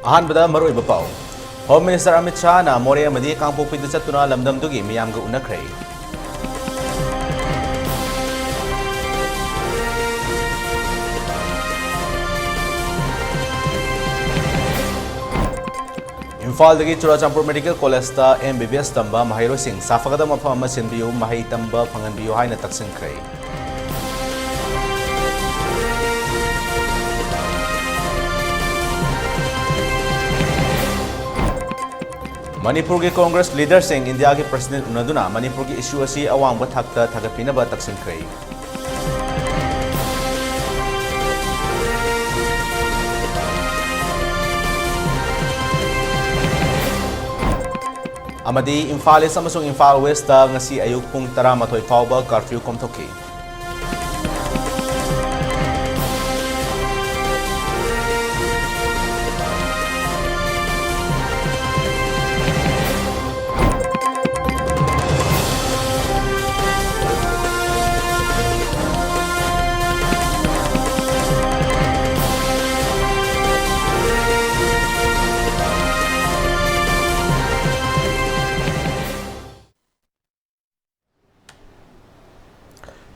ꯑꯍꯥꯟꯕꯗ ꯃꯔꯨꯑꯣꯏꯕ ꯄꯥꯎ ꯍꯣꯝ ꯃꯤꯅꯤꯁꯇꯔ ꯑꯃꯤꯠ ꯁꯥꯍꯅ ꯃꯣꯔꯦ ꯑꯃꯗꯤ ꯀꯥꯡꯄꯣꯛꯄꯤꯗ ꯆꯠꯇꯨꯅ ꯂꯝꯗꯝꯗꯨꯒꯤ ꯃꯤꯌꯥꯝꯒ ꯎꯅꯈ꯭ꯔꯦ꯫ ꯏꯝꯐꯥꯜꯗꯒꯤ ꯆꯨꯔꯥꯆꯥꯟꯄꯨꯔ ꯃꯦꯗꯤꯀꯦꯜ ꯀꯣꯂꯦꯖꯇ MBBS ꯇꯝꯕ ꯃꯍꯩꯔꯣꯏꯁꯤꯡ ꯁꯥꯐꯒꯗꯕ ꯃꯐꯝ ꯑꯃ ꯁꯤꯟꯕꯤꯌꯨ, ꯃꯍꯩ ꯇꯝꯕ ꯐꯪꯍꯟꯕꯤꯌꯨ ꯍꯥꯏꯅ ꯇꯛꯁꯤꯟꯈ꯭ꯔꯦ꯫ ꯃꯅꯤꯄꯨꯔꯒꯤ ꯀꯣꯡꯒ꯭ꯔꯦꯁ ꯂꯤꯗꯔꯁꯤꯡ ꯏꯟꯗꯤꯌꯥꯒꯤ ꯄ꯭ꯔꯁꯤꯗꯦꯟꯠ ꯎꯅꯗꯨꯅ ꯃꯅꯤꯄꯨꯔꯒꯤ ꯏꯁꯨ ꯑꯁꯤ ꯑꯋꯥꯡꯕ ꯊꯥꯛꯇ ꯊꯥꯒꯠꯄꯤꯅꯕ ꯇꯛꯁꯤꯟꯈ꯭ꯔꯦ꯫ ꯑꯃꯗꯤ ꯏꯝꯐꯥꯜ ꯏꯁ ꯑꯃꯁꯨꯡ ꯏꯝꯐꯥꯜ ꯋꯦꯁꯇ ꯉꯁꯤ ꯑꯌꯨꯛ ꯄꯨꯡ 11 ꯐꯥꯎꯕ ꯀꯔꯐ꯭ꯌꯨ ꯀꯣꯝꯊꯣꯛꯈꯤ꯫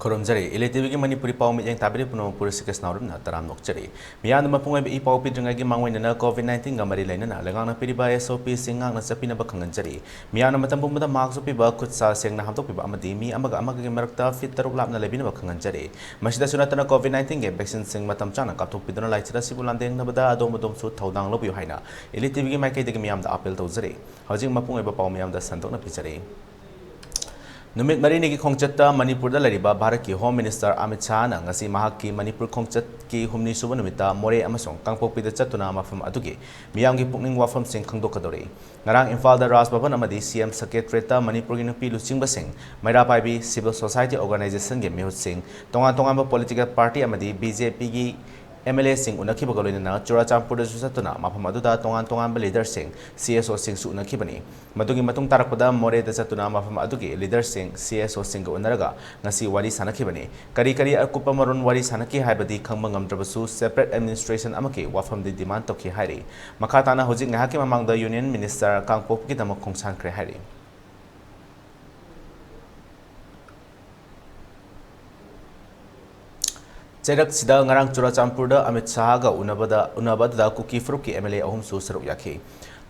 ꯈꯨꯔꯨꯝꯖꯔꯤ ELITETVꯒꯤ ꯃꯅꯤꯄꯨꯔꯤ ꯄꯥꯎ ꯃꯤꯠꯌꯦꯡ ꯇꯥꯕꯤꯔꯤꯕ ꯄꯨꯝꯅꯃꯛꯄꯨ ꯔꯤꯁꯤꯀꯦꯁ ꯅꯥꯎꯔꯦꯝꯅ ꯇꯔꯥꯝ ꯅꯣꯛꯆꯔꯤ꯫ ꯃꯤꯌꯥꯝꯗ ꯃꯄꯨꯡ ꯑꯣꯏꯕ ꯏ ꯄꯥꯎ ꯄꯤꯗ꯭ꯔꯤꯉꯩꯒꯤ ꯃꯥꯡꯑꯣꯏꯅꯅ COVID-19ꯒ ꯃꯔꯤ ꯂꯩꯅꯅ ꯂꯩꯉꯥꯛꯅ ꯄꯤꯔꯤꯕ SOPꯁꯤꯡ ꯉꯥꯛꯅ ꯆꯠꯄꯤꯅꯕ ꯈꯪꯍꯟꯖꯔꯤ꯫ ꯃꯤꯌꯥꯝꯅ ꯃꯇꯝ ꯄꯨꯝꯕꯗ ꯃꯥꯛꯁ ꯎꯞꯄꯤꯕ, ꯈꯨꯠ ꯁꯥ ꯁꯦꯡꯅ ꯍꯥꯝꯗꯣꯛꯄꯤꯕ ꯑꯃꯗꯤ ꯃꯤ ꯑꯃꯒ ꯑꯃꯒꯒꯤ ꯃꯔꯛꯇ ꯐꯤꯠ 6 ꯂꯥꯞꯅ ꯂꯩꯕꯤꯅꯕ ꯈꯪꯍꯟꯖꯔꯤ꯫ ꯃꯁꯤꯗꯁꯨ ꯅꯠꯇꯅ COVID-19ꯒꯤ ꯚꯦꯛꯁꯤꯟꯁꯤꯡ ꯃꯇꯝ ꯆꯥꯅ ꯀꯥꯞꯊꯣꯛꯄꯤꯗꯨꯅ ꯂꯥꯏꯆꯠ ꯑꯁꯤꯕꯨ ꯂꯥꯟꯊꯦꯡꯅꯕꯗ ꯑꯗꯣꯝꯁꯨ ꯊꯧꯗꯥꯡ ꯂꯧꯕꯤꯌꯨ ꯍꯥꯏꯅ ELITETVꯒꯤ ꯃꯥꯏꯀꯩꯗꯒꯤ ꯃꯤꯌꯥꯝꯗ ꯑꯥꯄꯤꯜ ꯇꯧꯖꯔꯤ꯫ ꯍꯧꯖꯤꯛ ꯃꯄꯨꯡ ꯑꯣꯏꯕ ꯄꯥꯎ ꯃꯤꯌꯥꯝꯗ ꯁꯟꯗꯣꯛꯅ ꯄꯤꯖꯔꯤ꯫ ꯅꯨꯃꯤꯠ 4ꯅꯤꯒꯤ ꯈꯣꯡꯆꯠꯇ ꯃꯅꯤꯄꯨꯔꯗ ꯂꯩꯔꯤꯕ ꯚꯥꯔꯠꯀꯤ ꯍꯣꯝ ꯃꯤꯅꯤꯁꯇꯔ ꯑꯃꯤꯠ ꯁꯥꯍꯅ ꯉꯁꯤ ꯃꯍꯥꯛꯀꯤ ꯃꯅꯤꯄꯨꯔ ꯈꯣꯡꯆꯠꯀꯤ 6ꯅꯤ ꯁꯨꯕ ꯅꯨꯃꯤꯠꯇ ꯃꯣꯔꯦ ꯑꯃꯁꯨꯡ ꯀꯥꯡꯄꯣꯛꯄꯤꯗ ꯆꯠꯇꯨꯅ ꯃꯐꯝ ꯑꯗꯨꯒꯤ ꯃꯤꯌꯥꯝꯒꯤ ꯄꯨꯛꯅꯤꯡ ꯋꯥꯐꯝꯁꯤꯡ ꯈꯪꯗꯣꯛꯀꯗꯧꯔꯤ꯫ ꯉꯔꯥꯡ ꯏꯝꯐꯥꯜꯗ ꯔꯥꯖꯚꯕꯟ ꯑꯃꯗꯤ CM ꯁꯦꯀ꯭ꯔꯦꯇꯔꯤꯌꯦꯠꯇ ꯃꯅꯤꯄꯨꯔꯒꯤ ꯅꯨꯄꯤ ꯂꯨꯆꯤꯡꯕꯁꯤꯡ, ꯃꯩꯔꯥ ꯄꯥꯏꯕꯤ, ꯁꯤꯚꯤꯜ ꯁꯣꯁꯥꯏꯇꯤ ꯑꯣꯔꯒꯅꯥꯏꯖꯦꯁꯟꯒꯤ ꯃꯤꯍꯨꯠꯁꯤꯡ, ꯇꯣꯉꯥꯟ-ꯇꯣꯉꯥꯟꯕ ꯄꯣꯂꯤꯇꯤꯀꯦꯜ ꯄꯥꯔꯇꯤ ꯑꯃꯗꯤ BJPꯒꯤ MLAꯁꯤꯡ ꯎꯅꯈꯤꯕꯒ ꯂꯣꯏꯅꯅ ꯆꯨꯔꯥꯆꯥꯟꯄꯨꯔꯗꯁꯨ ꯆꯠꯇꯨꯅ ꯃꯐꯝ ꯑꯗꯨꯗ ꯇꯣꯉꯥꯟ-ꯇꯣꯉꯥꯟꯕ ꯂꯤꯗꯔꯁꯤꯡ, CSOꯁꯤꯡꯁꯨ ꯎꯅꯈꯤꯕꯅꯤ꯫ ꯃꯗꯨꯒꯤ ꯃꯇꯨꯡ ꯇꯥꯔꯛꯄꯗ ꯃꯣꯔꯦꯗ ꯆꯠꯇꯨꯅ ꯃꯐꯝ ꯑꯗꯨꯒꯤ ꯂꯤꯗꯔꯁꯤꯡ, CSOꯁꯤꯡꯒ ꯎꯅꯔꯒ ꯉꯁꯤ ꯋꯥꯔꯤ ꯁꯥꯅꯈꯤꯕꯅꯤ꯫ ꯀꯔꯤ ꯑꯀꯨꯞꯄ ꯃꯔꯣꯟ ꯋꯥꯔꯤ ꯁꯥꯅꯈꯤ ꯍꯥꯏꯕꯗꯤ ꯈꯪꯕ ꯉꯝꯗ꯭ꯔꯕꯁꯨ ꯁꯦꯄꯔꯦꯠ ꯑꯦꯗꯃꯤꯅꯤꯁꯇ꯭ꯔꯦꯁꯟ ꯑꯃꯒꯤ ꯋꯥꯐꯝꯗꯤ ꯗꯤꯃꯥꯟ ꯇꯧꯈꯤ ꯍꯥꯏꯔꯤ꯫ ꯃꯈꯥ ꯇꯥꯅ ꯍꯧꯖꯤꯛ ꯉꯥꯏꯍꯥꯛꯀꯤ ꯃꯃꯥꯡꯗ ꯌꯨꯅꯤꯌꯟ ꯃꯤꯅꯤꯁꯇꯔ ꯀꯥꯡꯄꯣꯛꯄꯤꯒꯤꯗꯃꯛ ꯈꯣꯡꯁꯥꯟꯈ꯭ꯔꯦ ꯍꯥꯏꯔꯤ꯫ ꯆꯩꯔꯛꯁꯤꯗ ꯉꯔꯥꯡ ꯆꯨꯔꯥꯆꯥꯟꯄꯨꯔꯗ ꯑꯃꯤꯠ ꯁꯥꯍꯒ ꯎꯅꯕ ꯑꯗꯨꯗ ꯀꯨꯀꯤ ꯐꯨꯔꯨꯞꯀꯤ MLA 3ꯁꯨ ꯁꯔꯨꯛ ꯌꯥꯈꯤ꯫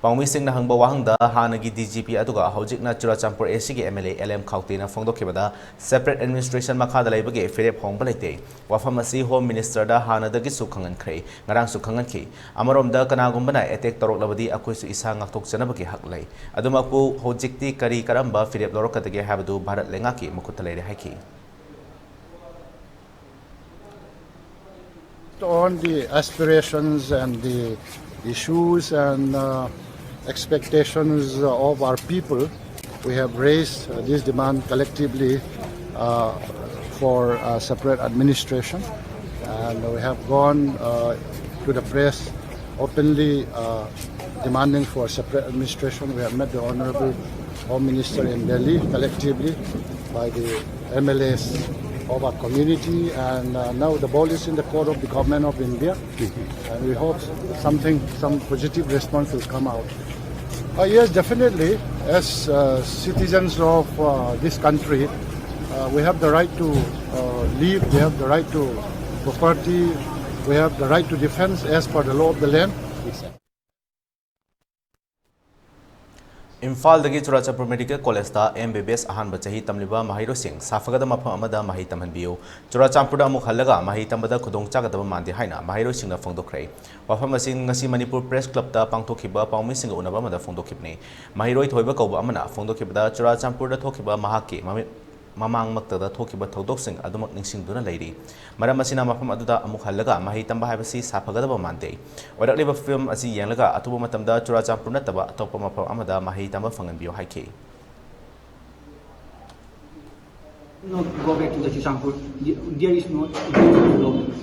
ꯄꯥꯎꯃꯤꯁꯤꯡꯅ ꯍꯪꯕ ꯋꯥꯍꯪꯗ ꯍꯥꯟꯅꯒꯤ DGP ꯑꯗꯨꯒ ꯍꯧꯖꯤꯛꯅ ꯆꯨꯔꯥꯆꯥꯟꯄꯨꯔ ACꯒꯤ MLA LM ꯈꯥꯎꯇꯦꯅ ꯐꯣꯡꯗꯣꯛꯈꯤꯕꯗ ꯁꯦꯄꯔꯦꯠ ꯑꯦꯗꯃꯤꯅꯤꯁꯇ꯭ꯔꯦꯁꯟ ꯃꯈꯥꯗ ꯂꯩꯕꯒꯤ ꯐꯤꯔꯦꯞ ꯍꯣꯡꯕ ꯂꯩꯇꯦ꯫ ꯋꯥꯐꯝ ꯑꯁꯤ ꯍꯣꯝ ꯃꯤꯅꯤꯁꯇꯔꯗ ꯍꯥꯟꯅꯗꯒꯤꯁꯨ ꯈꯪꯍꯟꯈ꯭ꯔꯦ, ꯉꯔꯥꯡꯁꯨ ꯈꯪꯍꯟꯈꯤ꯫ ꯑꯃꯔꯣꯝꯗ ꯀꯅꯥꯒꯨꯝꯕꯅ ꯑꯦꯇꯦꯛ ꯇꯧꯔꯛꯂꯕꯗꯤ ꯑꯩꯈꯣꯏꯁꯨ ꯏꯁꯥ ꯉꯥꯛꯊꯣꯛꯆꯅꯕꯒꯤ ꯍꯛ ꯂꯩ꯫ ꯑꯗꯨꯃꯛꯄꯨ ꯍꯧꯖꯤꯛꯇꯤ ꯀꯔꯝꯕ ꯐꯤꯔꯦꯞ ꯂꯧꯔꯛꯀꯗꯒꯦ ꯍꯥꯏꯕꯗꯨ ꯚꯥꯔꯠ ꯂꯩꯉꯥꯛꯀꯤ ꯃꯈꯨꯠꯇ ꯂꯩꯔꯦ ꯍꯥꯏꯈꯤ꯫ On the aspirations and the issues and expectations of our people, we have raised this demand collectively for separate administration, and we have gone to the press openly demanding for separate administration. We have met the Honorable Home Minister in Delhi collectively by the MLAs of our community, and now the ball is in the court of the government of India, and we hope some positive response will come out. Yes, definitely, as citizens of this country, we have the right to live, we have the right to property, we have the right to defense as per the law of the land. ꯏꯝꯐꯥꯜꯗꯒꯤ Churachandpur medical ꯀꯣꯂꯦꯖꯇ MBBS ꯑꯍꯥꯟꯕ ꯆꯍꯤ ꯇꯝꯂꯤꯕ ꯃꯍꯩꯔꯣꯏꯁꯤꯡ ꯁꯥꯐꯒꯗꯕ ꯃꯐꯝ ꯑꯃꯗ ꯃꯍꯩ ꯇꯝꯍꯟꯕꯤꯌꯨ, ꯆꯨꯔꯥꯆꯥꯟꯄꯨꯔꯗ ꯑꯃꯨꯛ ꯍꯜꯂꯒ ꯃꯍꯩ ꯇꯝꯕꯗ ꯈꯨꯗꯣꯡꯆꯥꯒꯗꯕ ꯃꯥꯟꯗꯦ ꯍꯥꯏꯅ ꯃꯍꯩꯔꯣꯏꯁꯤꯡꯅ ꯐꯣꯡꯗꯣꯛꯈ꯭ꯔꯦ꯫ ꯋꯥꯐꯝ ꯑꯁꯤ ꯉꯁꯤ ꯃꯅꯤꯄꯨꯔ ꯄ꯭ꯔꯦꯁ ꯀ꯭ꯂꯕꯇ ꯄꯥꯡꯊꯣꯛꯈꯤꯕ ꯄꯥꯎꯃꯤꯁꯤꯡꯒ ꯎꯅꯕ ꯑꯃꯗ ꯐꯣꯡꯗꯣꯛꯈꯤꯕꯅꯤ꯫ ꯃꯍꯩꯔꯣꯏ ꯊꯣꯏꯕ ꯀꯧꯕ ꯑꯃꯅ ꯐꯣꯡꯗꯣꯛꯈꯤꯕꯗ ꯆꯨꯔꯥꯆꯥꯟꯄꯨꯔꯗ ꯊꯣꯛꯈꯤꯕ ꯃꯍꯥꯛꯀꯤ ꯃꯃꯥꯡꯃꯛꯇꯗ ꯊꯣꯛꯈꯤꯕ ꯊꯧꯗꯣꯛꯁꯤꯡ ꯑꯗꯨꯃꯛ ꯅꯤꯡꯁꯤꯡꯗꯨꯅ ꯂꯩꯔꯤ꯫ ꯃꯔꯝ ꯑꯁꯤꯅ ꯃꯐꯝ ꯑꯗꯨꯗ ꯑꯃꯨꯛ ꯍꯜꯂꯒ ꯃꯍꯩ ꯇꯝꯕ ꯍꯥꯏꯕꯁꯤ ꯁꯥꯐꯒꯗꯕ ꯃꯥꯟꯗꯦ꯫ ꯑꯣꯏꯔꯛꯂꯤꯕ ꯐꯤꯚꯝ ꯑꯁꯤ ꯌꯦꯡꯂꯒ ꯑꯊꯨꯕ ꯃꯇꯝꯗ ꯆꯨꯔꯥꯆꯥꯟꯄꯨꯔ ꯅꯠꯇꯕ ꯑꯇꯣꯞꯄ ꯃꯐꯝ ꯑꯃꯗ ꯃꯍꯩ ꯇꯝꯕ ꯐꯪꯍꯟꯕꯤꯌꯨ ꯍꯥꯏꯈꯤ꯫ Not go back to the Churachampur. There is no problem.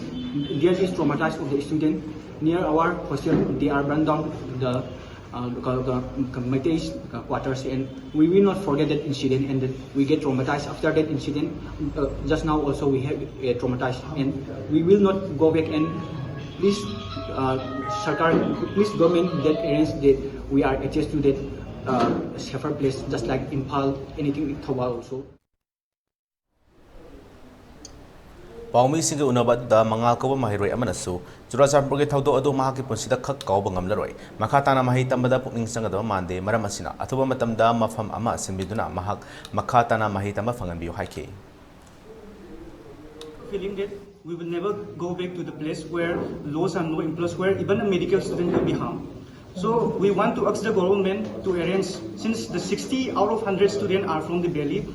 There is traumatized of the student. Near our hostel, they are run down the Metis quarters, and we will not forget that incident, and that we get traumatized after that incident. Just now also we have traumatized, and we will not go back and please, Sarkar, please government that arrange that we are adjust to that safer place, just like Impal, anything in Thawal also. Paumi singa unabat da mangal ko mahiroi amanasu Churachandpur ge thaudo adu mahaki punsida khak kauba ngamlaroi makhatana mahi tambada pukning sanga da mande maram asina athuba matamda mafam ama sinbiduna mahak makhatana mahi tamba fanganbiu haike Feeling that we will never go back to the place where laws are no employees, where even a medical student will be harmed. So we want to ask the government to arrange, since the 60 out of 100 students are from the valley,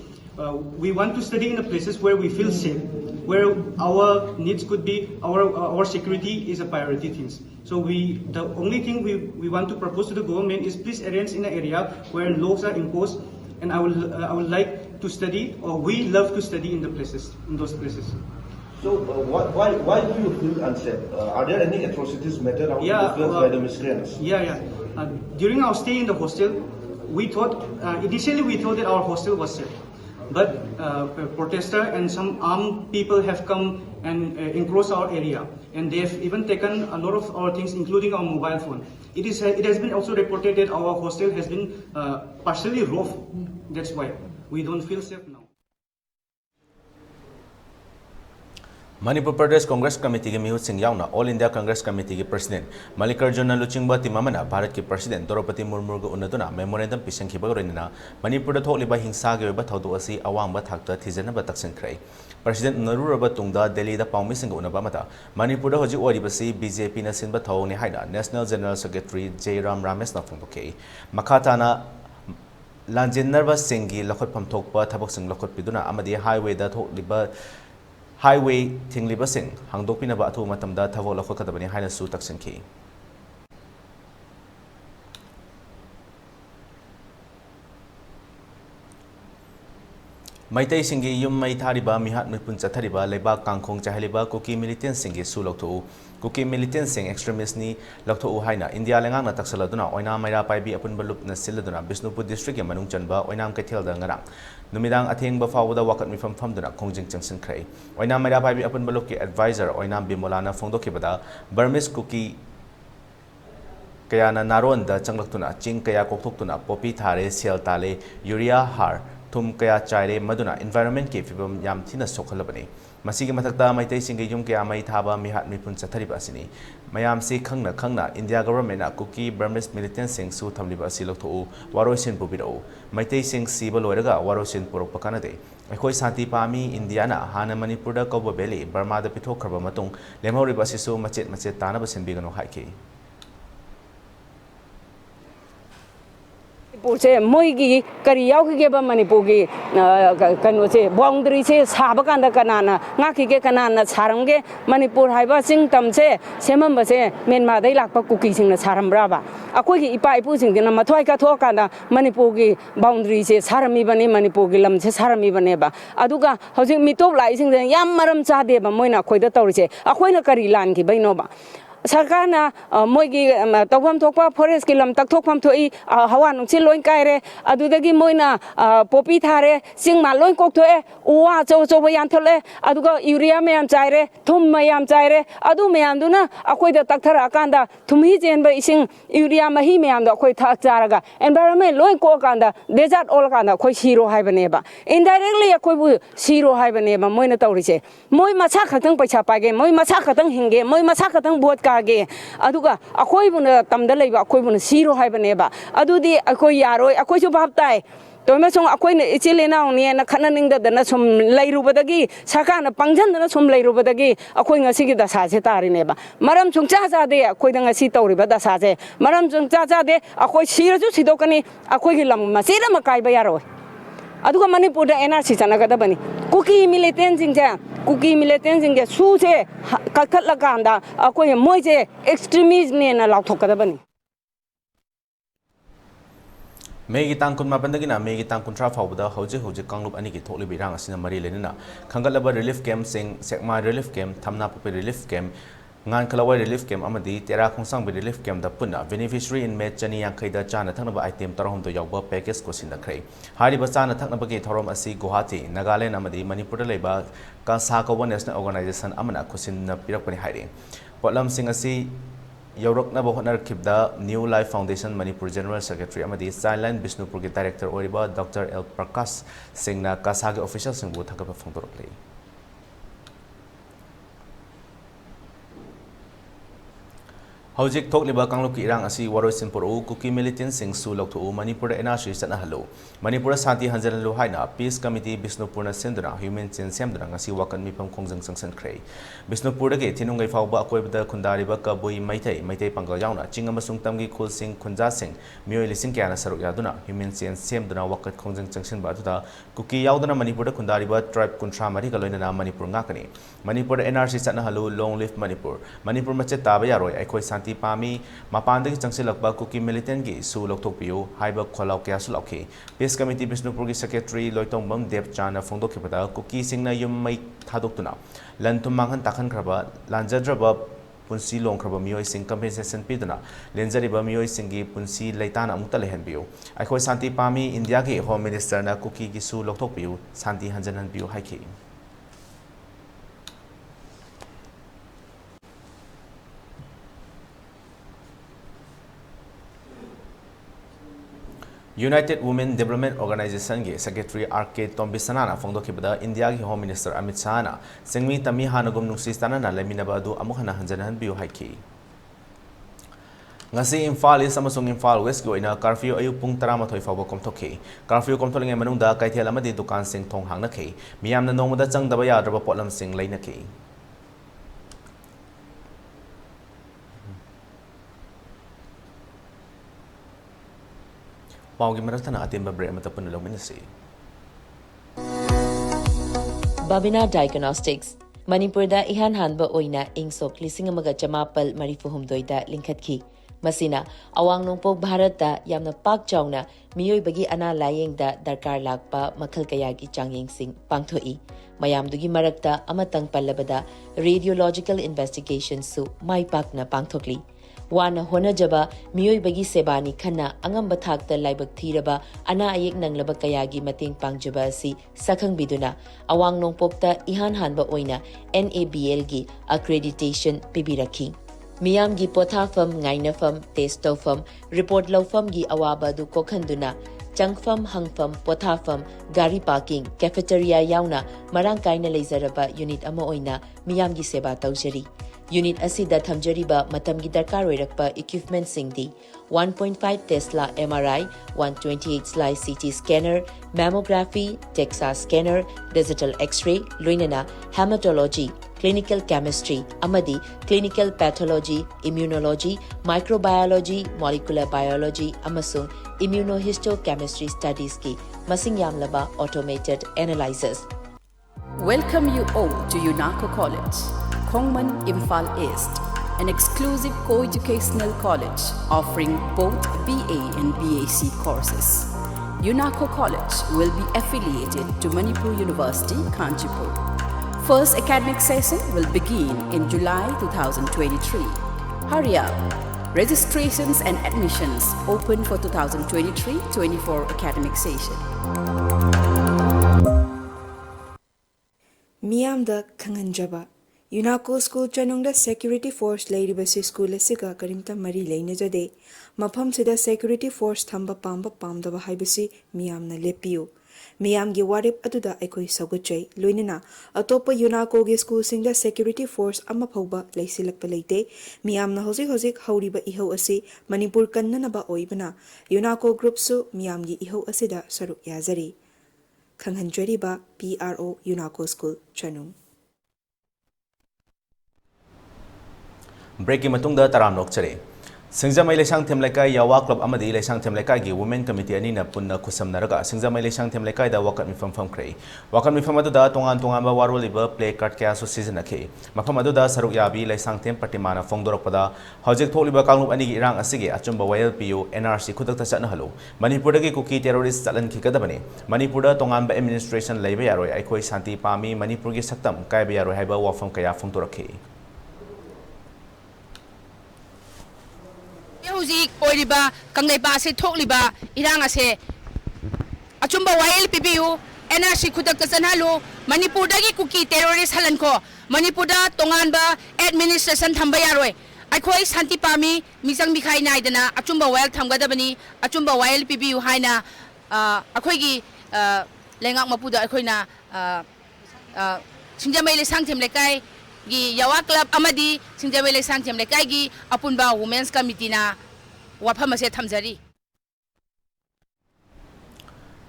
we want to study in the places where we feel safe, where our needs could be, our security is a priority things. So the only thing we want to propose to the government is please arrange in an area where laws are imposed, and I would like to study, or we love to study in those places. So why do you feel unsafe? Are there any atrocities meted out by the miscreants? During our stay in the hostel, we thought initially that our hostel was safe, but protesters and some armed people have come and encroached our area, and they have even taken a lot of our things, including our mobile phone. It has been also reported that our hostel has been partially robbed. That's why we don't feel safe now. Manipur Pradesh Congress Committee के मिहुत Singh यावना All India Congress Committee के President Mallikarjuna लुचिंगबा तिमामना Bharat के President Draupadi Murmu को उन्नतुना memorandum पिसंखिबा रोइना Manipur थोकलिबा हिंसा के थौदो असि अवांबा थाकता थिजनबा तक्सनख्रै President नरुरबा तुंगदा Delhi दा पाउमी सिंह उनबा मता Manipur हजि ओरिबसि BJP ना सिनबा थौने हाइना National General Secretary Jairam Ramesh ना फोंदोके मखाताना लांजेनरबा सिंगी लखतफम थोकपा थबक सिंग लखतपिदुना अमदि हाईवे दा थोकलिबा Highway Tingliba Singh, Hangdopina Batu Matamda Tavo Lokadabani Hina Su Taksinki. Maitei Singi Yum Mai Tariba, Mihat Mipunza Tariba, Leba Kangkong Jahaliba, Cookie Militant Singi Suloktu, Cookie Militant Sing Extremist Ni Lokto Haina, India Langana Taxaladuna, Oina Maira Paibi upon Balup Nasiladuna, Bisnupu District, Manung Janba, Oinam Katil Dangarang. Numidang ating bafaw da wakat mi from duna kongjing changsin kray. Oinam may dapat bi upon balok ki advisor oinam bimolana fondo kibada Burmese cookie kaya na naroon da changlak tuna ching kaya koktok tuna popi thare sial tale urea har tum kaya chaire maduna environment ki fibam yam thina sokhalabani. Masigi matakta maitay singi yung kaya may thaba mihat mipun sa thariba sini. Mayam si khangna India government na cookie Burmese militant sing su thamliba silok to warosin bubiro. Maitay sing siba loiraga warosin purok pakanade. Akoy santi pami India na hana Manipur da Kobo Belly Burma da pito karba matong lemoriba sisu macet tana basin bigano haiki. से मोईगी करियाव के बा मणिपुर की कनो से boundary से साबकांदा कनाना ngaकी के कनाना सारंगे मणिपुर हाइबा सिंग तम से सेमम बसे मेनमा दै लाकपा कुकी सिंग न सारमब्रा बा अकोई की इपा इपु सिंग न मथवाई का थोकांदा मणिपुर की बाउंड्री से सारमी बने मणिपुर की लम से सारमी बने बा अदुगा हौजिक मिटोप लाई सिंग याम मरम चादे बा मोइना खोइदा तौरिसे अकोइना करी लान की बैनो बा सरकार ना मोईगी तौफम थोकपा फॉरेस्ट की लम तक थोकफम थोई हवा नुंसी लोइन कायरे अदुदगी मोइना पोपी थारे सिंग मा लोइन कोकथोए उवा चौ यानथले अदुगा यूरिया मयाम चाइरे थुम मयाम चाइरे अदु मयाम दुना अखोइदा तकथर अकांदा थुमही चेनबा इसिंग यूरिया मही मयाम दो अखोइ थाक चारगा एनवायरनमेंट लोइन कोकांदा डेजर्ट ओल कांदा अखोइ सीरो हाइबनेबा इनडायरेक्टली अखोइबु सीरो हाइबनेबा मोइना तौरिसे मोइ मसा खतंग पैसा पागे मोइ मसा खतंग हिंगे मोइ मसा खतंग वोट कागे अदुगा अखोइबुना तमदा लेबा अखोइबुना सीरो हाइबनेबा अदुदी अखोइ यारोइ अखोइसु भाबताइ तोमे सोंग अखोइना इचिलेना ओने न खननिंगदना सोम लैरुबदगी सरकारना पंगजनदना सोम लैरुबदगी अखोइ ngasiगी दसासे तारिनेबा मरम सुंचा जादे अखोइदा ngasi तौरिबा दसासे मरम सुंचा जादे अखोइ सीरजु सिदोकनी अखोइगी लम मसेरा मकाइबा यारोइ अदुगा मणिपुर दा एनआरसी चनगदबनी कुकी मिलिटेंट सिंगजा कुकी मिलिटेंट सिंगे सुसे कखलकांदा अखोइ मोइजे एक्सट्रीमिस्ट ने न लाथोकदबनी Megi tangkun mapandagina megi tangkun tra fawda hoje kanglup ani ki thokli birang asina mari lenina khangalaba relief camp sing sekma relief camp thamna pupe relief camp ngan khalawai relief camp amadi tera khongsang relief camp da punna beneficiary inmate chani yankai da chana thaknaba item tarahum do yawba package ko sindakhre hari ba chana thaknaba ge thorom asi Guwahati Nagaland amadi Manipur da leba ka sakawa national organization amana khusin na pirakpani hairi potlam sing asi Yorokna Bohnar Kibda New Life Foundation Manipur General Secretary Amadi Silent Bishnupur ki Director Oriba Dr. L. Prakash Singh na Kasage official Singh Thakapa Phongtorokle Hojik Tok Liba Kangluki Irang Asi Waroi Simpuru Kuki Militant Singh Su Loktu Manipur Enashi Sana Halo Manipur Santi Hanjan Luhaina Peace Committee Bisnupurna Sindra Human Sin Semdra Asi Wakan Mipam Kongjang Sangsan Kray Bisnupur Ge Tinungai Fauba Akoibda Kundariba Kabui Maitei Pangal Yauna Chingamasung Tamgi Kul Singh Kunja Singh Mio Lising Kiana Saruk Yaduna Human Sin Semdra Wakat Kongjang Sangsan Batuda Kuki Yaudana Manipur Kundariba Tribe Kuntra Marigaloina Manipur Ngakani Manipur NRC Sana Halo Long Live Manipur Manipur Machet Tabayaroi Akoi Santi Pami Mapandagi Changsilakba Kuki Militant Gi Su Loktokpiu Haiba Kholau Kya Sulauki Peace Committee Bisnupur Gi Secretary Loitongbam Dev Chana Phongdokibada Kuki Singna Yum Mai Thadoktuna Lantum Manghan Takhan Kraba Lanjadraba Punsi Long Kraba Mioi Sing Compensation Piduna Lenzariba Mioi Singi Punsi Laitana Amukta Lehenbiu Akoi Santi Pami India Gi Home Minister na Kuki Gi Su Loktokpiu Santi Hanjanan Biu Haiki United Women Development Organization ge Secretary R.K. Tombisanana Phongdokibada India ki Home Minister Amit Shah na Singmi Tami Hanagum Nuksistana na Leminaba adu amukhana hanjanan biu haiki Ngasi Imphal East amasung Imphal West gi oina curfew ayuk pung 13 fawba komthokhi curfew komtholingai manungda kaithel amadi dukan sing thong hangnakhi miyamna nongmada changdaba yadraba potlam sing leinakhi Paugi maratana atimba bre amata punulong minasi Babina Diagnostics Manipur da ihan hanba oina ingsok lising amaga chamapal marifuhumdoi da linkhatki Masina awang nongpok Bharat da yamna pak chawna miyoi bagi ana layeng da darkar lakpa makhal kayagi changyeng sing pangthoi mayamdugi marakta amatang pallabada radiological investigation su mai pakna pangthokli Wana honajaba miyoi bagi sebani khana angamba thakta laibak thiraba ana ayek nanglaba kayagi mating pangjaba si sakhang biduna awang nongpokta ihan hanba oina NABL gi accreditation pibirakhi Miyam gi pothafam ngainafam testofam report lawfam gi awaba du kokhanduna changfam hangfam pothafam gari parking cafeteria yauna marang kaina leizaraba unit ama oina miyam gi seba tawjari Unit asida thamjariba matamgi darkar oirakpa equipment singdi 1.5 Tesla MRI, 128 slice CT scanner, mammography, DEXA scanner, digital X-ray, loinana hematology, clinical chemistry, amadi clinical pathology, immunology, microbiology, molecular biology, amasung immunohistochemistry studies ki masing yamlaba automated analyzers. Welcome you all to UNACO College, Kongman Imphal East, an exclusive co-educational college offering both BA and BAc courses. UNACO College will be affiliated to Manipur University, Kanchipur. First academic session will begin in July 2023. Hurry up! Registrations and admissions open for 2023-24 academic session. Miyamda Kanganjaba UNACO School Chanungda Security Force Lairibasi School Asiga Karimta Mari Lainajade Mapam Sida Security Force Thamba Pamba Pamdaba Haibasi Miyamna Lepiu Miyamgi Warip Aduda Ekoi Saguchay Luinina Atopa UNACO Gi School Singda Security Force Amapauba Laisilakpa Leite Miyamna Hozik Hauriba Iho Asi Manipur Kannanaba Oibana UNACO Group Su Miyamgi Iho Asida Saruk Yazari Kanghanjariba PRO UNACO School Chanung Breaking matungda taram nokchare Singjamai Lesang Temlekai Yawa Club Amadi Lesang Temlekai gi Women Committee Anina Punna Kusam Naraga Singjamai Lesang Temlekai da Wakat Mifam Fam Kray Wakat Mifam Aduda Tongan Tongamba Waroliba Play Card Kya So Season Ake Mafam Aduda Saruk Yabi Lesang Tem Patimana Fongdorokpada Hojik Tholiba Kanglup Ani gi Irang Asige Achumba YLPU NRC Khudak Tasatna Halo Manipur gi Kuki Terrorist Salan Kikadabane Manipur Tongamba Administration Laiba Yaroi Aikoi Santi Pami Manipur gi Saktam Kaiba Yaroi Haiba Wafam Kaya Fongdorake huzik oiriba kanglaiba se thokliba irang ase achumba wail pibiu NRC khudak ka sanhalu Manipur dagi kuki terrorist halan ko Manipur da tongan ba administration thamba yaroi akhoi santi pami misang mikhai naidana achumba wail thamgadabani achumba wail pibiu haina akhoi gi lengak mapuda akhoi na singjamai le sangthem lekai gi yawa club amadi singjamai le sangthem lekai gi apunba women's committee na wafam ase thamjari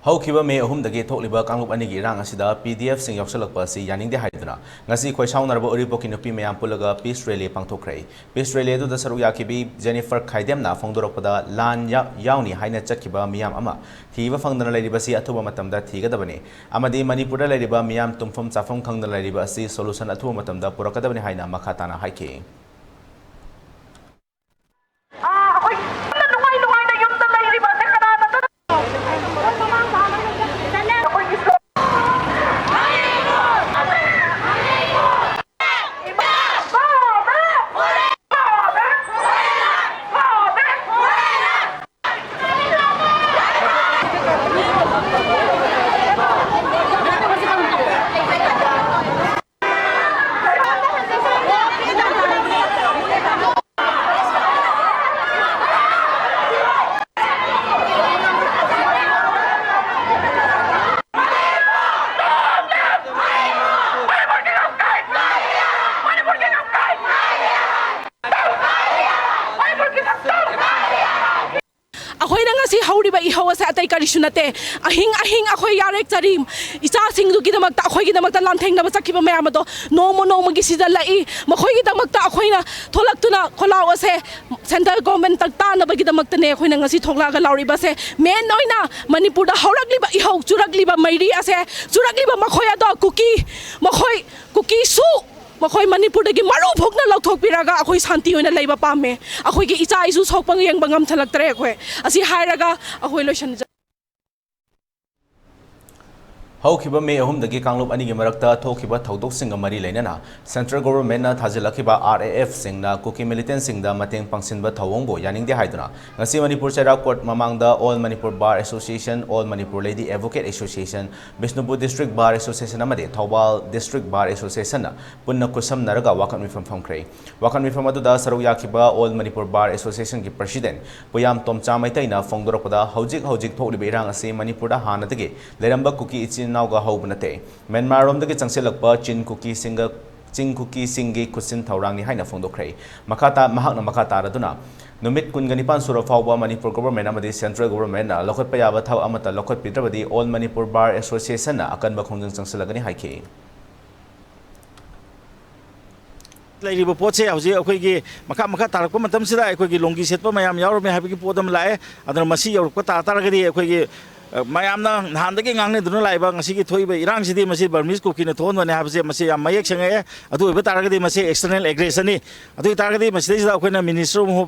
Haukiba May ahumdagi thokliba kanglup anigi rang asida PDF sing yoksalakpa si yaningde haiduna ngasi khoisaunarba uripoki nupi mayam pulaga Peace Rally pangthokrai Peace Rally du da saru yakibi Jennifer Khaidemna phongdorokpada lan yauni haina chakkiba miyam ama thiba phangdana lairiba si athuba matamda thigadabani amadi Manipurda lairiba miyam tumpham chafam khangdana lairiba si solution athuba matamda purakadabani haina makhatana haike si hauriba ihawa sa atay karisunate ahing akoy yarek tarim isa singdu gidamagta akoy gidamagta lamtheng na basakiba mayamado no magisida lai makoy gidamagta akoy na tholaktu na kholaw ase central government tagta na bagidamagta ne akoy na ngasi thoglaga lauriba se men noina Manipur da hauragliba ihaw churagliba mairi ase churagliba makoy ado kuki su makoy Manipur dagi maru phokna lauthok piraga akhoi santi hoina leiba pame akhoi gi icha isu sokpang yang bangam thalaktre akhoi asi hairaga akhoi loisan Haukiba May ahumdagi kanglup anigi marakta thokiba thodok singa mari leinana Central Government na thajalakiba RAF singna kuki militant singda mateng pangsinba thawongbo yaningde haiduna ngasi Manipur Chera Court mamangda All Manipur Bar Association All Manipur Lady Advocate Association Bishnupur District Bar Association amade Thawbal District Bar Association na punna kusam naraga wakan mifam famkrei wakan mifam aduda saru yakiba All Manipur Bar Association ki president Puyam Tomcha Maitaina phongdorokpada hojik thokliba irang ase Manipur da hanadagi leramba kuki ichin nauga haubanate Myanmar rom dagi changselakpa chin kuki singi kusin thaurang ni haina phongdokhrei makata mahakna makata raduna numit kunganipan sura fawba Manipur government amadi central government na lokot payaba thaw amata lokot pitrabadi All Manipur Bar Association na akan bakhongjang changselagani haike Lady Poche, House, Oki, Makamaka, Matamsida, Oki, Longi set, Mayam Yaro, may have to put them lie, other Masi or Kota Taragadi, Oki. Mayamna handagi ngangne dunu laiba ngasi ki thoiba irang sidi masi Burmese ko kine thon wane habse masi mayak sangai adu be taragadi masi external aggression ni adu taragadi masi da koina minister mo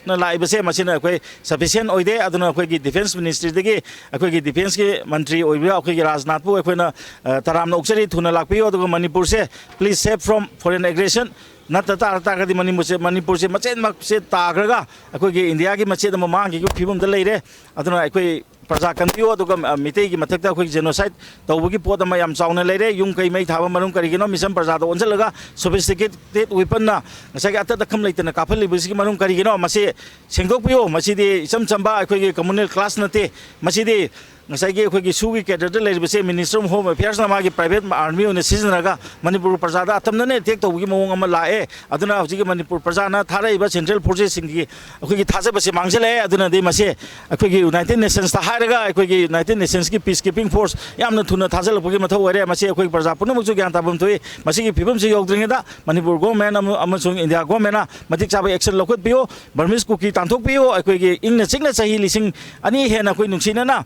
na laiba se masi na koi sufficient oide aduna koi ki defense ministry degi koi ki defense ki mantri oiba koi ki rajnath bu koina taram na uksari thuna lakpi adu Manipur se please save from foreign aggression Nata taragadi Manipur se macen mak se tagraga koi ki India ki macen mamang ki phibum da leire aduna koi Praja Kandio aduga mitei ki mathakta khoi genocide tawbugi pot ama yam chauna leire yung kai mai thaba marum karigino mission praja da onjalaga sophisticated weapon na ngasai ata dakham leitena kafali bisi ki marum karigino mase sengdok pio masidi sam chamba khoi ki communal class nate masidi ngasai ki khoi ki sugi cadre leire bise minister of home affairs na magi private army on season raga Manipur praja da atam ne tek tawbugi mawong ama lae aduna hoji ki Manipur praja na tharai ba central forces singi khoi ki thaja base mangjale aduna de mase khoi ki United Nations ta Aikogi United Nations ki peacekeeping force yamna thuna thajalapagi mathau ore masi akoi praja punamukju gyan tabam thoi masi ki phibam se yogdringe da Manipur government amasung India government na matik chaba action lokot pio Burmese kuki tanthok pio aikogi ingna chingna chahi lising ani hena koi nungsina na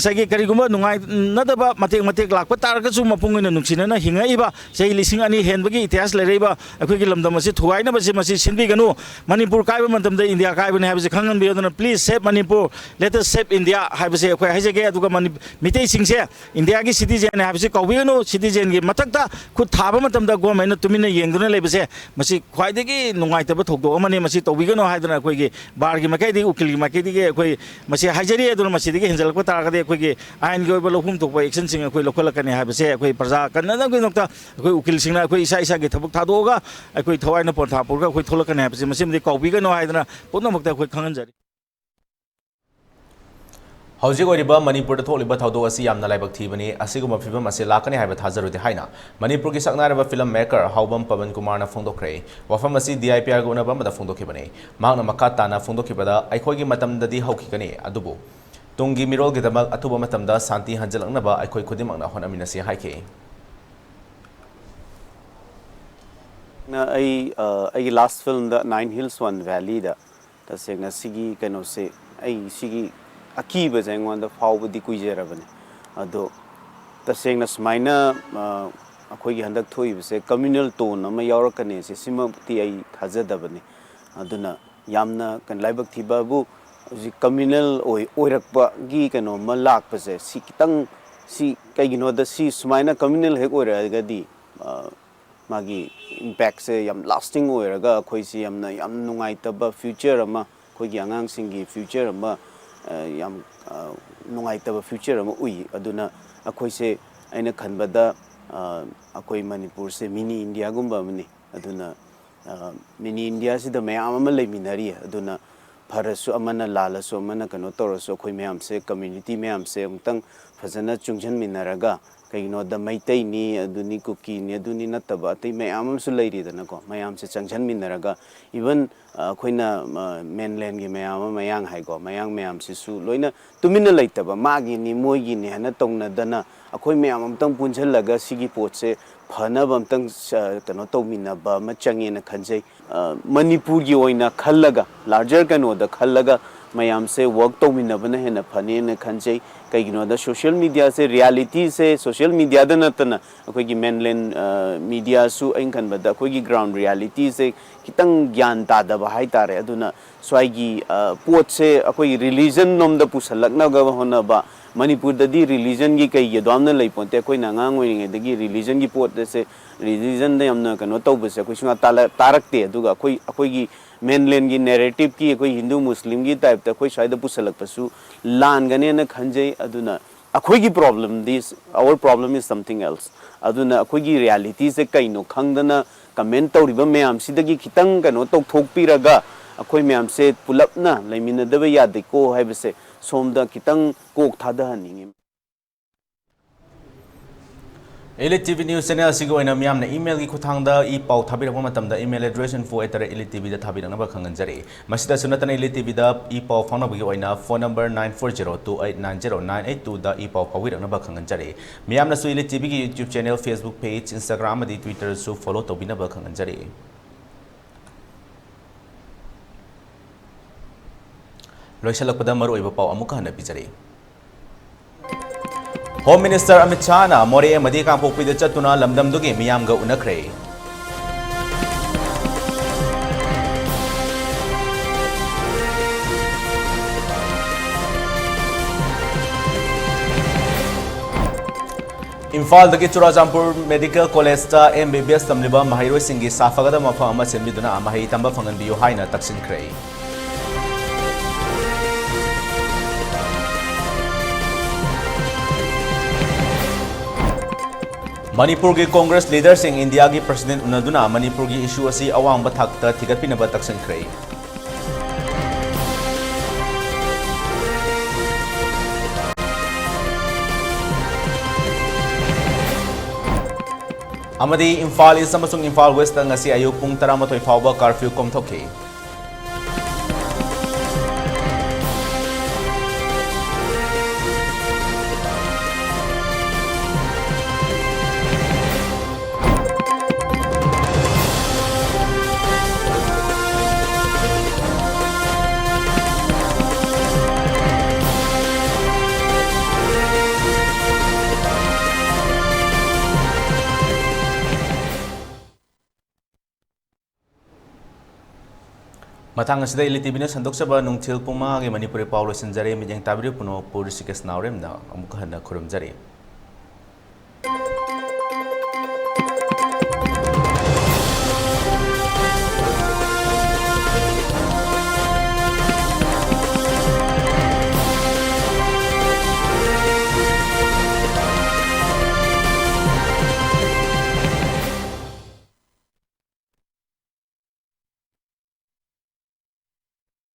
ngasai kariguma nungai nadaba matek lakpa taragasu mapungina nungsinana hingaiba sei lising ani henbagi itias lereba akhoi gi lamdam asi thuaina basi masi sinbiganu Manipur kaiba matamda India kaiba ne habase khangan biyodana please save Manipur let us save India habase akhoi haijege aduga mitei singse India gi citizen ne habase kawbiganu citizen gi matakta khut thaba matamda government tumina yengduna lebase masi khwaidegi nungai taba thokdo amane masi tobiganu haidana akhoi gi bar gi makai di ukil gi makai di akhoi masi haijari aduna masi di henjal ko taragade akhoi gi ain gi oba lokhum thokba action sing akhoi lokholakani habase akhoi praja kanna gi nokta akhoi ukil singna akhoi isa gi thabuk thadoga akhoi thawaina pontha purga akhoi tholakani habase masi mdi kawbiganu haidana पुनमुक्त अखोई खंगनजरी हौजिक ओरिबा मणिपुर थोलिबा थौदो असि यामना लाइबक थीबनी असिगुम film असे लाकने हाइबा थाजरुदे हाइना मणिपुर की सकनारबा film maker हाउबम पवन कुमार ना फोंदोखरे वफम असि DIPR गुनबा मदा फोंदोखिबने मांगना मका ताना फोंदोखिबदा अखोइगी मतमददी हौखिगनी अदुबु तुंगी मिरोलगी दमक अथुबा मतमदा शांति हंजलंगनबा अखोइ खुदिमंगना होनमिनसी हाइके na ai last film the Nine Hills One Valley da tasengna sigi kano se ai sigi akiba jengwan da fawbudi kuijera bane ado tasengna smaina akhoi gi handak thoi bse communal tone ama yaurakane se sima ti ai thajada bane aduna yamna kan laibak thiba bu ji communal oirakpa gi kano ma lak pase si kitang si kai gi no da si smaina communal hek oira ga di magi impact se yam lasting oiraga khoi si yamna yam nungai taba future ama khoi gi angang singi future ama yam nungai taba future ama ui aduna akhoi se aina khanbada akhoi Manipur se mini India gumba mani aduna mini India si da mayam ama leiminari aduna pharasu amana lalasu amana kano torasu akhoi mayam se community mayam se amtang fazana chungjan minaraga kaino da maitai ni aduni kuki ni aduni nataba tai mayam su leiri da nako mayam se changchan minaraga even khoina mainland gi mayang hai go mayam si su loina tumina leitaba magi ni moigi ni hana tongna dana akhoi mayam amtang punjal laga sigi pot se phana bamtang kano tawmina ba ma change na khanjai Manipur gi oina khallaga larger kano da khallaga mayam se work tawmina bana hena phane na khanjai kaigino da social media se reality se social media da natana akoi gi mainland media su ain kan bada akoi gi ground reality se kitang gyan ta da ba hai tare aduna swai gi pot se akoi religion nom da pusalakna ga hona ba Manipur da di religion gi kai gi domna lei ponte akoi na ngang wing da gi religion gi pot se religion da yamna kano tawba se akoi sunga tarakte aduga akoi gi mainland gi narrative ki akoi Hindu Muslim gi type ta akoi shaida pusalak pasu lan gane na khanjai aduna akoi gi problem this our problem is something else aduna akoi gi reality se kaino khangdana comment tawriba mayam sidagi khitang kano tok thokpiraga akoi mayam se pulapna laimina daba yade ko haibase somda kitang kok thada haningi ELITETV News Channel asigo ina miyamna email gi khuthangda I pau thabirakpa matamda email address info@elitetv da thabiraknaba khanganjari masida sunatana ELITETV da I pau phanabagi oina phone number 9402890982 da I pau pawiraknaba khanganjari miyamna su ELITETV gi YouTube channel Facebook page Instagram adi Twitter su follow tobinaba khanganjari loisalakpada maru oiba pau amuka hana pijari Home Minister Amit Shah na More amadi Kangpokpida chatuna lamdamdugi miyamga unakre. Imphaldagi Churachampur Medical College ta MBBS tamliba mahairoi singi safagada mafam ama senbiduna mahai tamba phanganbiyu haina taksinkhre. Manipur की Congress leaders in India की president उनदुना मणिपुर की issue असी अवांग थाकता थिगतपिनब तक्सनख्रे अमदी इम्फाल ईस्ट अमसुंग Imphal west ngasi ayuk pung 13 fawba curfew komthokhi Matang asida ELITETV na sandok saba nung til puma gi Manipuri Paulo sinjare mi jeng tabri puno Rishikesh Naorem na amuka handa kurum jare.